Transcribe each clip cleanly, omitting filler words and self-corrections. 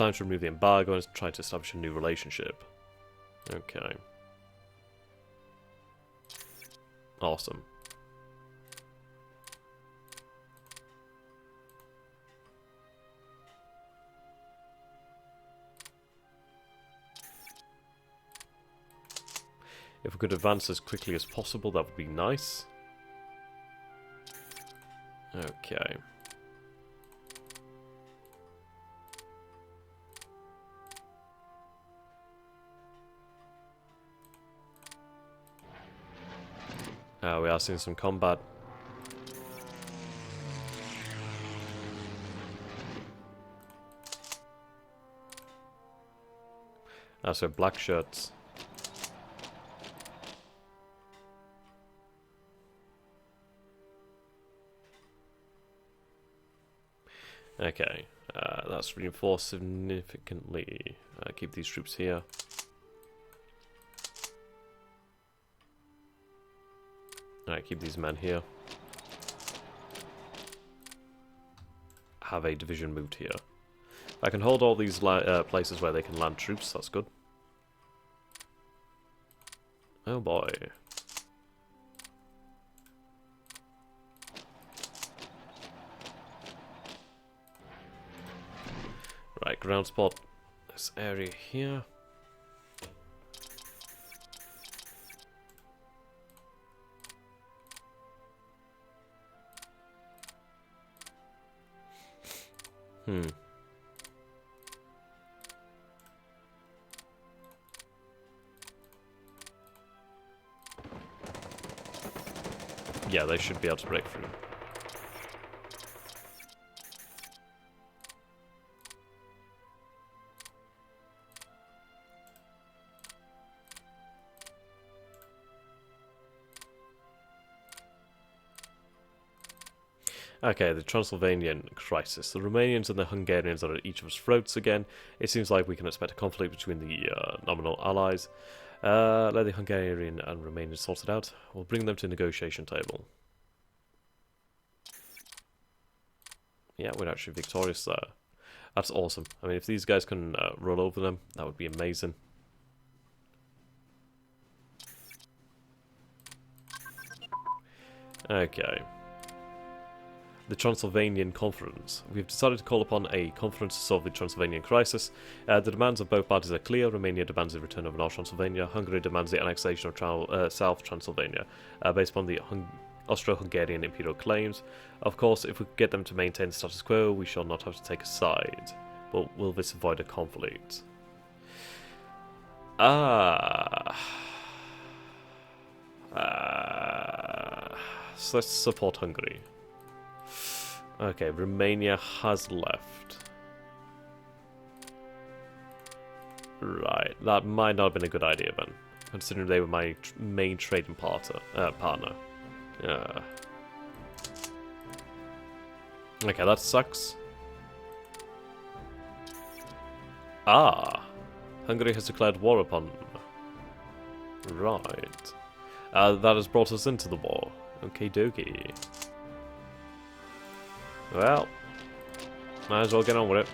Time to remove the embargo and try to establish a new relationship. Okay. Awesome. If we could advance as quickly as possible, that would be nice. Okay. We are seeing some combat. So black shirts. Okay, that's reinforced significantly. Keep these troops here. Alright, keep these men here. Have a division moved here. I can hold all these places where they can land troops, that's good. Oh boy. Right, ground spot this area here. Yeah, they should be able to break through. Okay, the Transylvanian crisis. The Romanians and the Hungarians are at each other's throats again. It seems like we can expect a conflict between the nominal allies. Let the Hungarian and Romanians sort it out. We'll bring them to a negotiation table. Yeah, we're actually victorious there. That's awesome. I mean, if these guys can roll over them, that would be amazing. Okay. The Transylvanian Conference. We've decided to call upon a conference to solve the Transylvanian crisis. The demands of both parties are clear. Romania demands the return of North Transylvania. Hungary demands the annexation of South Transylvania, based upon the Austro-Hungarian imperial claims. Of course, if we get them to maintain the status quo, we shall not have to take a side. But will this avoid a conflict? So let's support Hungary. Okay, Romania has left. Right, that might not have been a good idea then, considering they were my main trading partner. Okay, that sucks. Hungary has declared war upon them. Right. That has brought us into the war. Okie dokie. Well, might as well get on with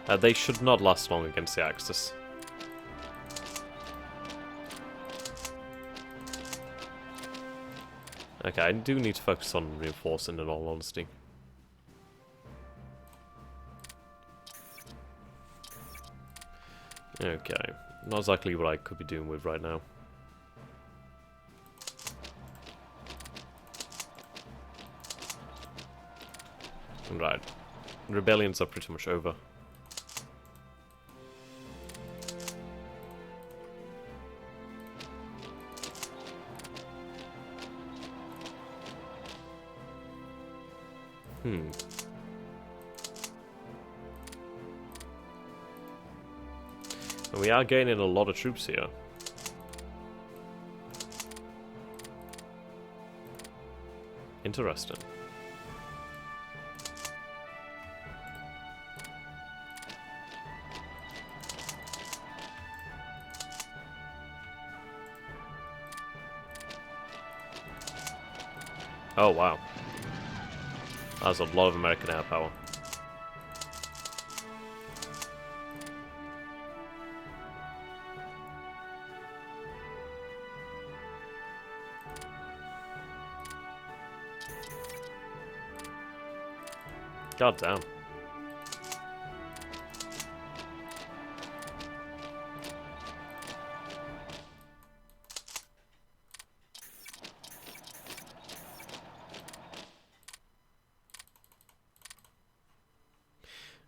it. They should not last long against the Axis. Okay, I do need to focus on reinforcing in all honesty. Okay, not exactly what I could be doing with right now. Right, rebellions are pretty much over. And we are gaining a lot of troops here. Interesting. Oh, wow. That's a lot of American air power. God damn.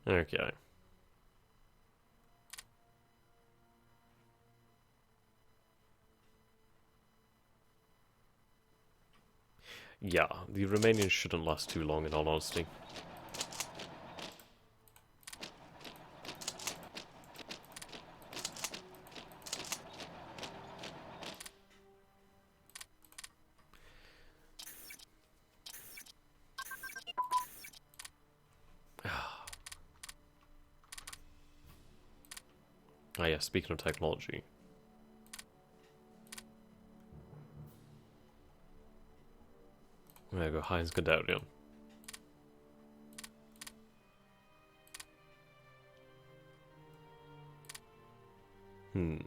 Okay. Yeah, the Romanians shouldn't last too long, in all honesty. Ah, yeah, speaking of technology. There we go, Heinz Guderian. Hmm.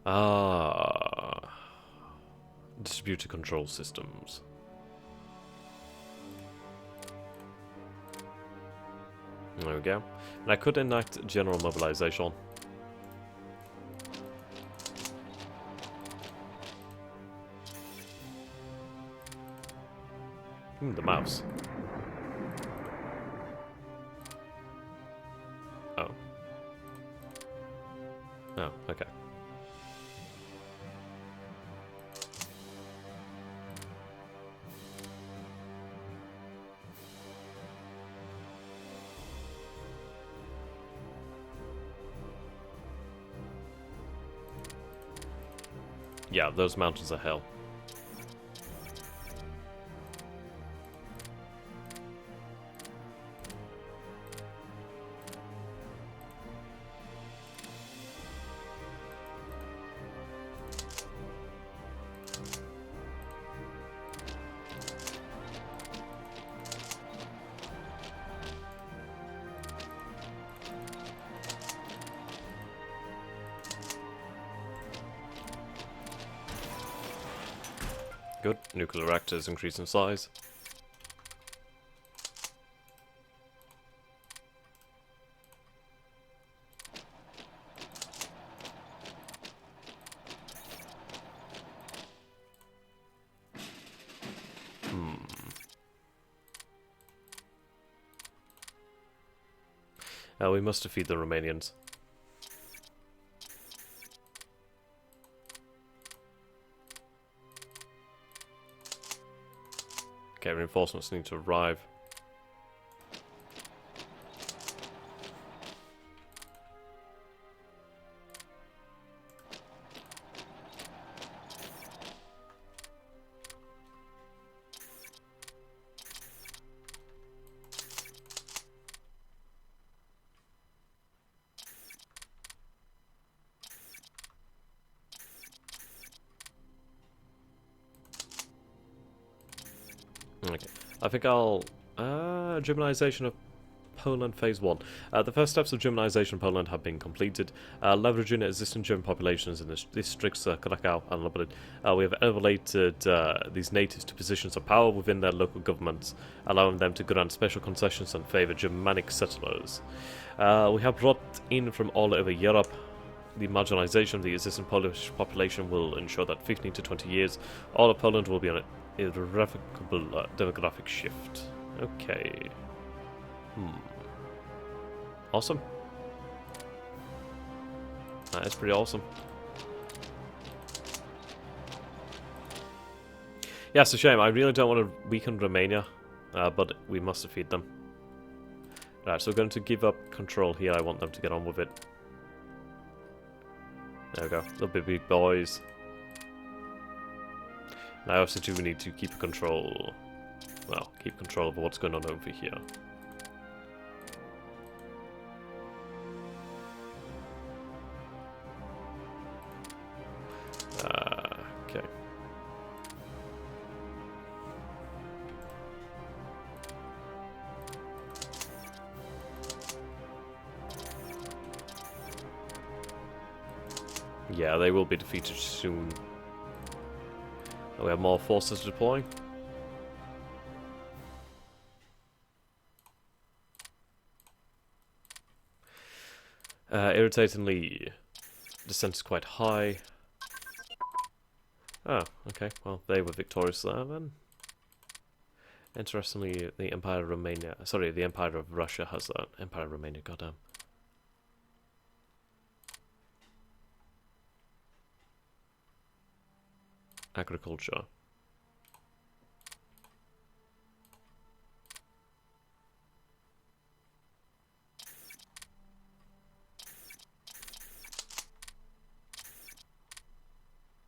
Ah. Distributed control systems. There we go. And I could enact general mobilization. The mouse. Oh. Oh, okay. Yeah, those mountains are hell. Good. Nuclear reactors increase in size. We must defeat the Romanians. Okay, reinforcements need to arrive. Okay, I think I'll... Germanization of Poland Phase 1. The first steps of Germanization of Poland have been completed. Leveraging existing German populations in the districts Krakow and Lublin, we have elevated these natives to positions of power within their local governments, allowing them to grant special concessions and favour Germanic settlers. We have brought in from all over Europe. The marginalization of the existing Polish population will ensure that 15 to 20 years, all of Poland will be on an irrevocable demographic shift. Okay. Awesome. That is pretty awesome. Yeah, it's a shame. I really don't want to weaken Romania, but we must defeat them. Right, so we're going to give up control here. I want them to get on with it. There we go. Little bit big boys. Now, also, too, we need to keep control. Well, keep control of what's going on over here. Yeah, they will be defeated soon. We have more forces to deploy. Irritatingly, descent is quite high. Oh, okay. Well, they were victorious there then. Interestingly, the Empire of Romania... Sorry, the Empire of Russia has that. Empire of Romania, goddamn. Agriculture.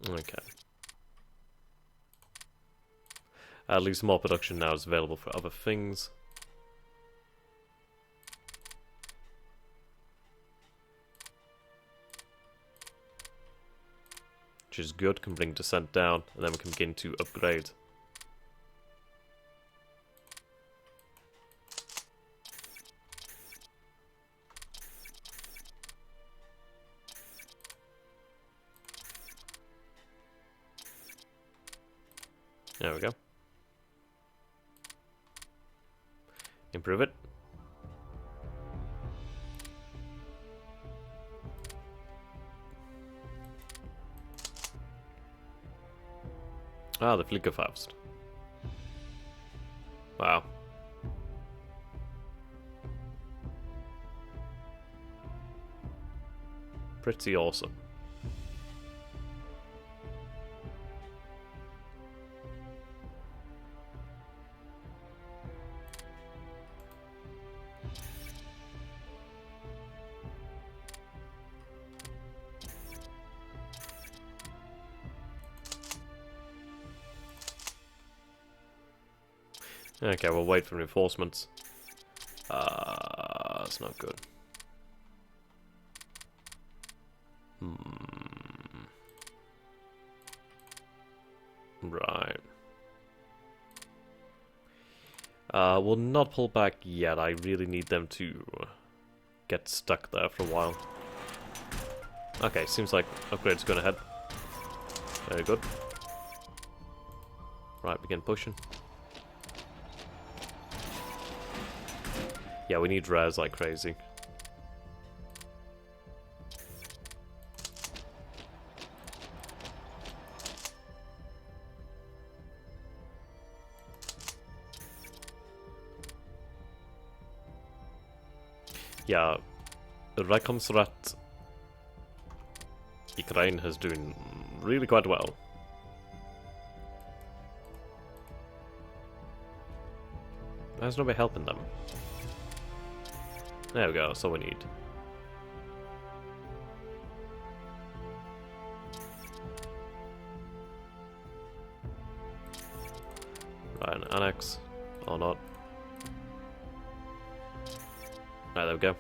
Okay. At least more production now is available for other things. Which is good, can bring descent down, and then we can begin to upgrade. There we go. Improve it. Ah, the Flickerfaust. Wow. Pretty awesome. Okay, we'll wait for reinforcements. That's not good. Right. We'll not pull back yet. I really need them to get stuck there for a while. Okay, seems like upgrade's going ahead. Very good. Right, begin pushing. Yeah, we need res like crazy. Yeah, Reconstruct Ukraine is doing really quite well. There's nobody helping them. There we go, that's all we need. Right, an annex. Or not. Right, there we go.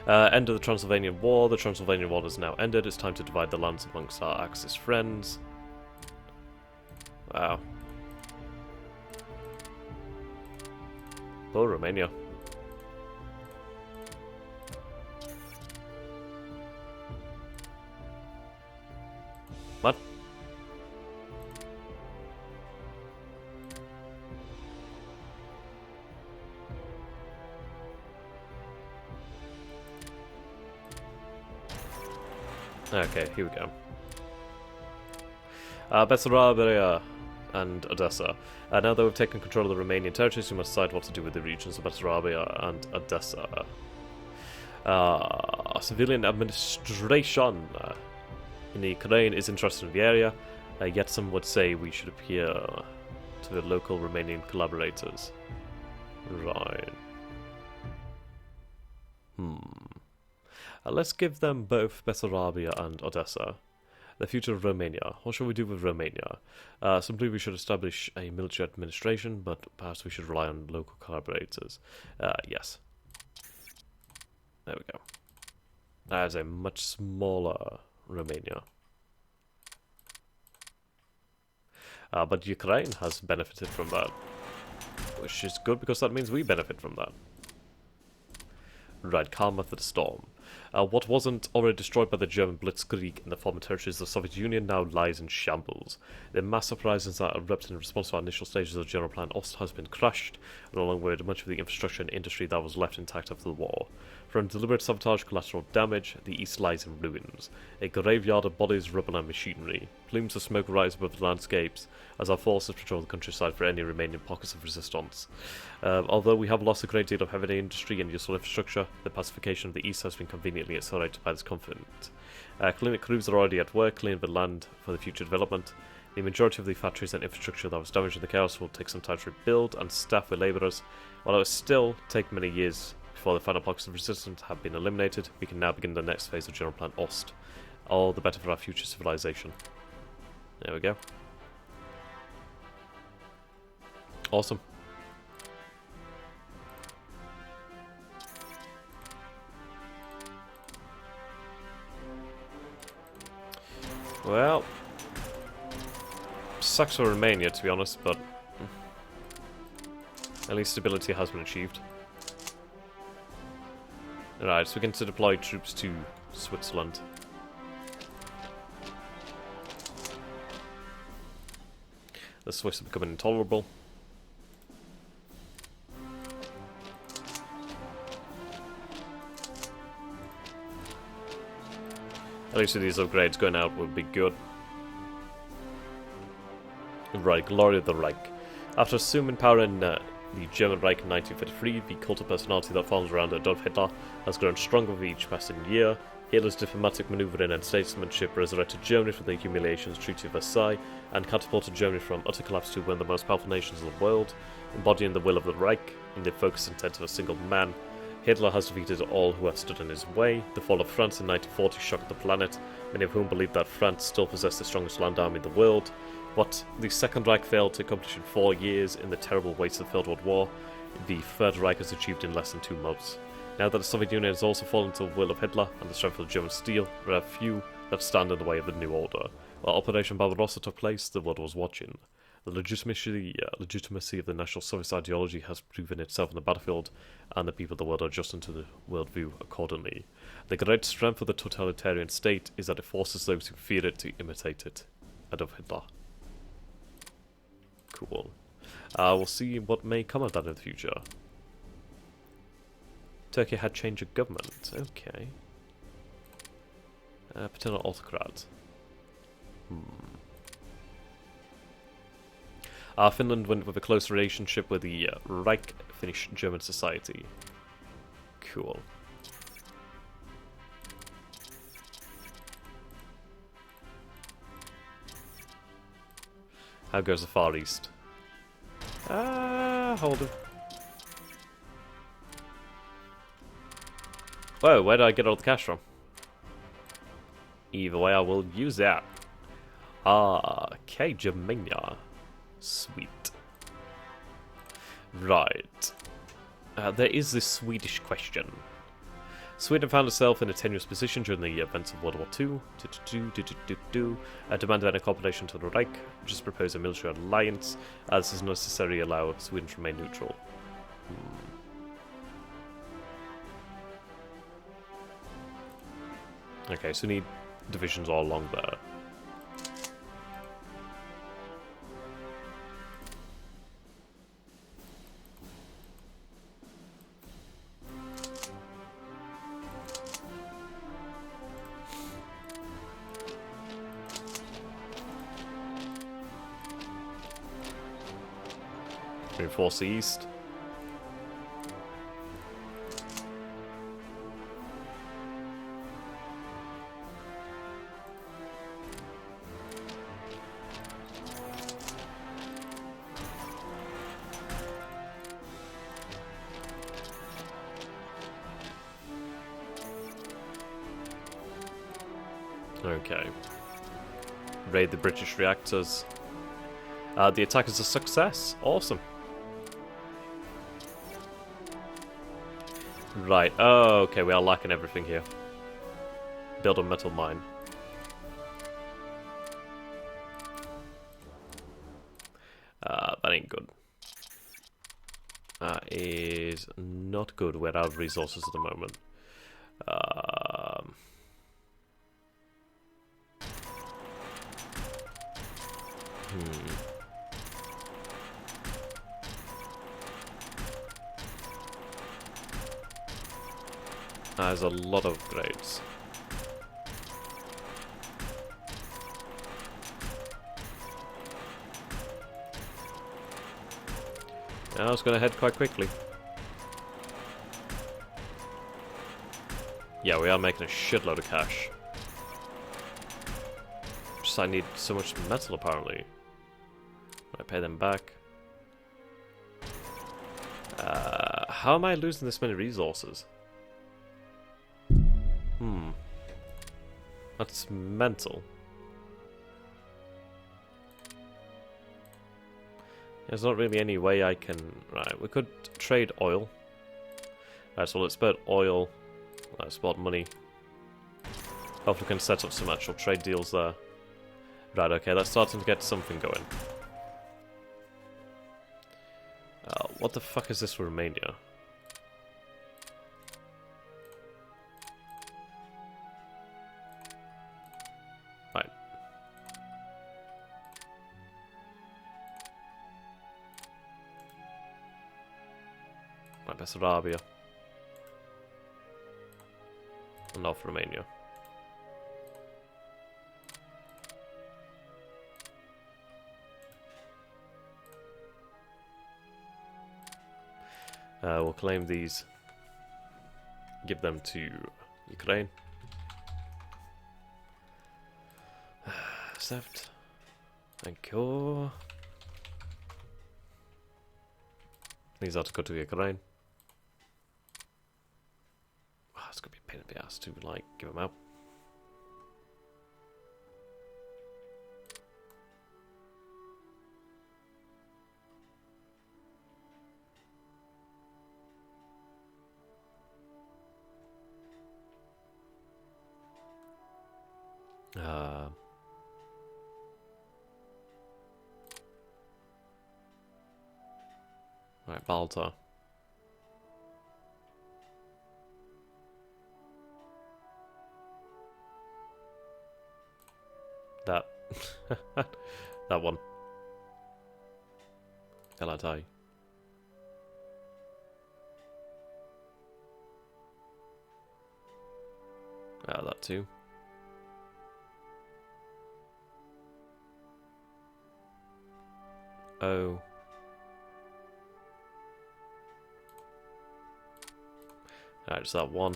End of the Transylvanian War. The Transylvanian War has now ended. It's time to divide the lands amongst our Axis friends. Wow. Oh, Romania. What? Okay, here we go. Bessarabia and Odessa. Now that we've taken control of the Romanian territories, we must decide what to do with the regions of Bessarabia and Odessa. Civilian administration in the Ukraine is interested in the area, yet some would say we should appeal to the local Romanian collaborators. Right. Let's give them both Bessarabia and Odessa. The future of Romania. What should we do with Romania? Simply we should establish a military administration, but perhaps we should rely on local collaborators. Yes. There we go. That is a much smaller Romania. But Ukraine has benefited from that. Which is good because that means we benefit from that. Right, calm after the storm. What wasn't already destroyed by the German blitzkrieg in the former territories of the Soviet Union now lies in shambles. The mass uprisings that erupted in response to our initial stages of General Plan Ost has been crushed, and along with much of the infrastructure and industry that was left intact after the war. From deliberate sabotage collateral damage, the east lies in ruins, a graveyard of bodies, rubble and machinery. Plumes of smoke rise above the landscapes as our forces patrol the countryside for any remaining pockets of resistance. Although we have lost a great deal of heavy industry and useful infrastructure, the pacification of the east has been conveniently accelerated by this conflict. Clinic crews are already at work clearing the land for the future development. The majority of the factories and infrastructure that was damaged in the chaos will take some time to rebuild and staff with labourers. While it will still take many years before the final pockets of resistance have been eliminated, we can now begin the next phase of General Plan Ost. All the better for our future civilization. There we go. Awesome. Well, sucks for Romania, to be honest, but at least stability has been achieved. Alright, so we can deploy troops to Switzerland. The Swiss are becoming intolerable. At least with these upgrades going out would be good. Right, Glory of the Reich. After assuming power in the German Reich in 1953, the cult of personality that forms around Adolf Hitler has grown stronger with each passing year. Hitler's diplomatic manoeuvring and statesmanship resurrected Germany from the humiliations of the Treaty of Versailles and catapulted Germany from utter collapse to one of the most powerful nations in the world, embodying the will of the Reich in the focused intent of a single man. Hitler has defeated all who have stood in his way. The fall of France in 1940 shocked the planet, many of whom believed that France still possessed the strongest land army in the world. What the Second Reich failed to accomplish in 4 years in the terrible wastes of the Third World War, the Third Reich has achieved in less than 2 months. Now that the Soviet Union has also fallen to the will of Hitler and the strength of German steel, there are few that stand in the way of the new order. While Operation Barbarossa took place, the world was watching. The legitimacy of the National Socialist ideology has proven itself on the battlefield, and the people of the world are adjusting to the worldview accordingly. The great strength of the totalitarian state is that it forces those who fear it to imitate it. Adolf Hitler. Cool. We'll see what may come of that in the future. Turkey had change of government. Okay. Paternal autocrat. Finland went with a close relationship with the Reich Finnish German society. Cool. How goes the Far East? Hold on. Whoa, where did I get all the cash from? Either way, I will use that. Okay, Germania. Sweet. Right. There is this Swedish question. Sweden found itself in a tenuous position during the events of World War II. Demanded an incorporation to the Reich, just proposed a military alliance, as is necessary to allow Sweden to remain neutral. Okay, so we need divisions all along there. Reinforce the east. Okay. Raid the British reactors. The attack is a success. Awesome. Right. Oh, okay. We are lacking everything here. Build a metal mine. That ain't good. is not good. We're out of resources at the moment. There's a lot of upgrades. I was going to head quite quickly. Yeah, we are making a shitload of cash. Just I need so much metal, apparently. I pay them back. How am I losing this many resources? That's mental. There's not really any way I can... Right, we could trade oil. Right, so let's put oil. Let's spot money. Hopefully we can set up some actual trade deals there. Right, okay, that's starting to get something going. What the fuck is this for Romania? Right. Right, Bessarabia. And North Romania. We'll claim these. Give them to Ukraine. Accept. Thank you. These are to go to Ukraine. It's gonna be a pain in the ass to like give them out. Right, Balta. That. That one. Galatai. That too. Oh. Alright, just that one.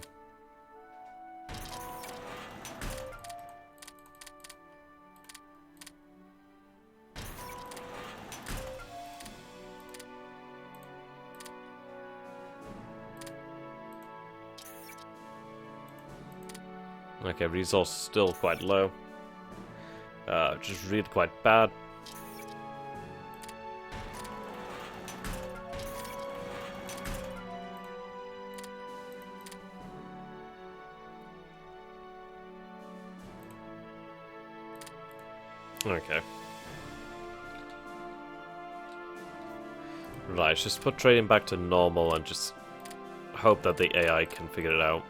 Okay, resource still quite low. Just really quite bad. Okay. Right, just put trading back to normal and just hope that the AI can figure it out.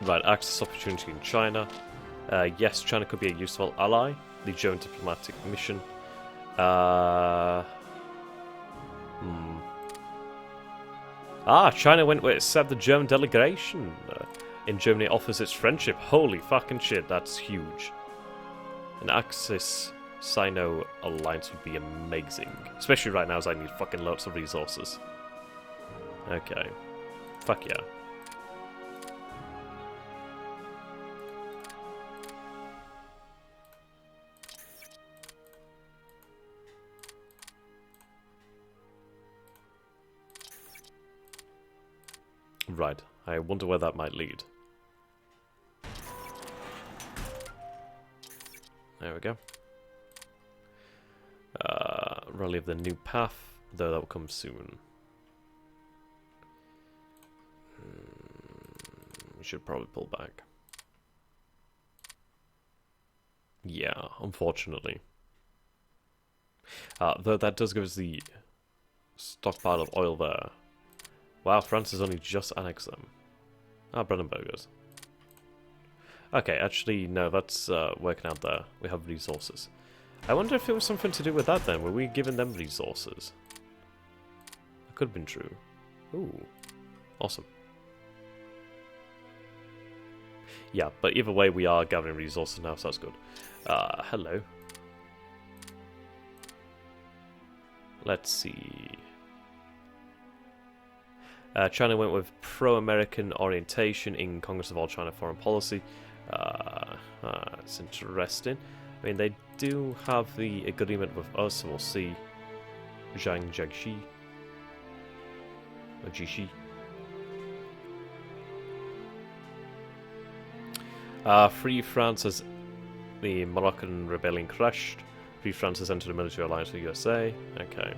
Right, access opportunity in China. Yes, China could be a useful ally. The German diplomatic mission. China went with accept the German delegation. In Germany offers its friendship. Holy fucking shit, that's huge. An Axis-Sino alliance would be amazing. Especially right now as I need fucking lots of resources. Okay. Fuck yeah. Right, I wonder where that might lead. There we go. Rally of the new path, though that will come soon. We should probably pull back. Yeah, unfortunately. Though that does give us the stockpile of oil there. Wow, France has only just annexed them. Brandenburgers. Okay, actually, no, that's working out there. We have resources. I wonder if it was something to do with that then. Were we giving them resources? That could have been true. Ooh. Awesome. Yeah, but either way, we are gathering resources now, so that's good. Hello. Let's see. China went with pro-American orientation in Congress of All China Foreign Policy. It's interesting. I mean, they do have the agreement with us, so we'll see. Zhang Jiaxi. Or Jishi. Free France as the Moroccan rebellion crashed. Free France has entered a military alliance with the USA. Okay.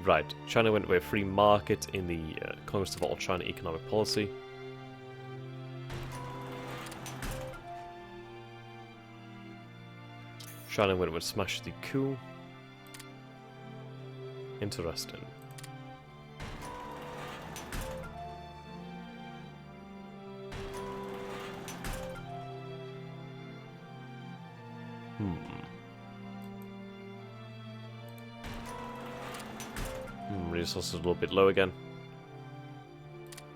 Right. China went with free market in the Congress of All China Economic Policy. China went with smash the coup. Interesting. Resources a little bit low again.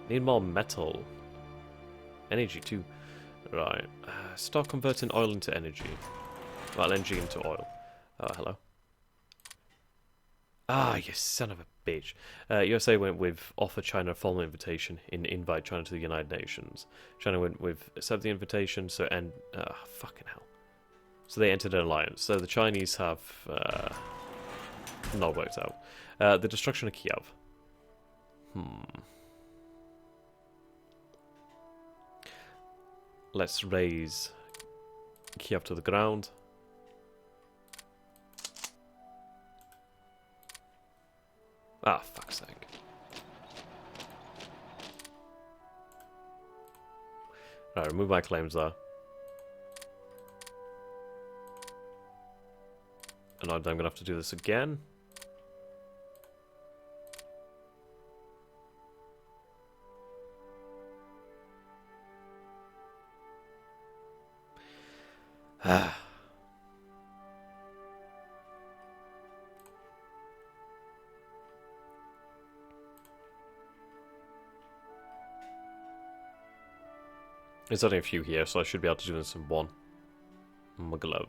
Need more metal. Energy too. Right. Start converting oil into energy. Well, energy into oil. Oh, hello. Ah, you son of a bitch. USA went with offer China a formal invitation in invite China to the United Nations. China went with accept the invitation, so fucking hell. So they entered an alliance. So the Chinese have not worked out. The destruction of Kiev. Let's raise Kiev to the ground. Ah, fuck's sake. Alright, remove my claims there. And I'm gonna have to do this again. There's only a few here, so I should be able to do this in one. Muglov.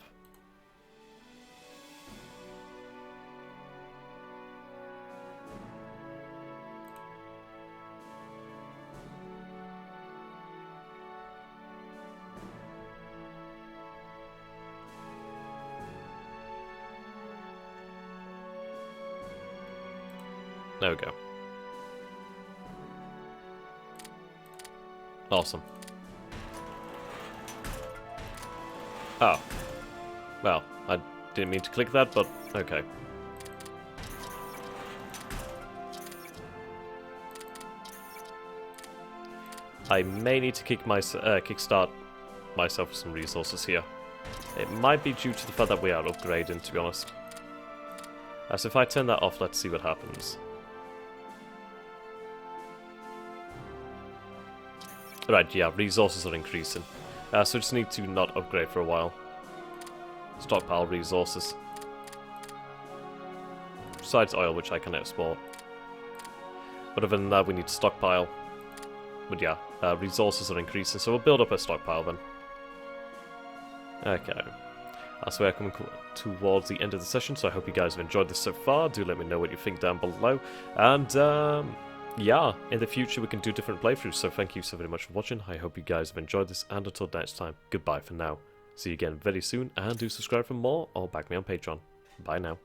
There we go. Awesome. Oh. Well, I didn't mean to click that, but okay. I may need to kickstart myself with some resources here. It might be due to the fact that we are upgrading, to be honest. So if I turn that off, let's see what happens. Right, yeah, resources are increasing. So just need to not upgrade for a while. Stockpile resources. Besides oil, which I can export. But other than that, we need to stockpile. But yeah, resources are increasing, so we'll build up a stockpile then. Okay. So we're coming towards the end of the session, so I hope you guys have enjoyed this so far. Do let me know what you think down below. And, yeah, in the future we can do different playthroughs, so thank you so very much for watching. I hope you guys have enjoyed this, and until next time, goodbye for now. See you again very soon, and do subscribe for more, or back me on Patreon. Bye now.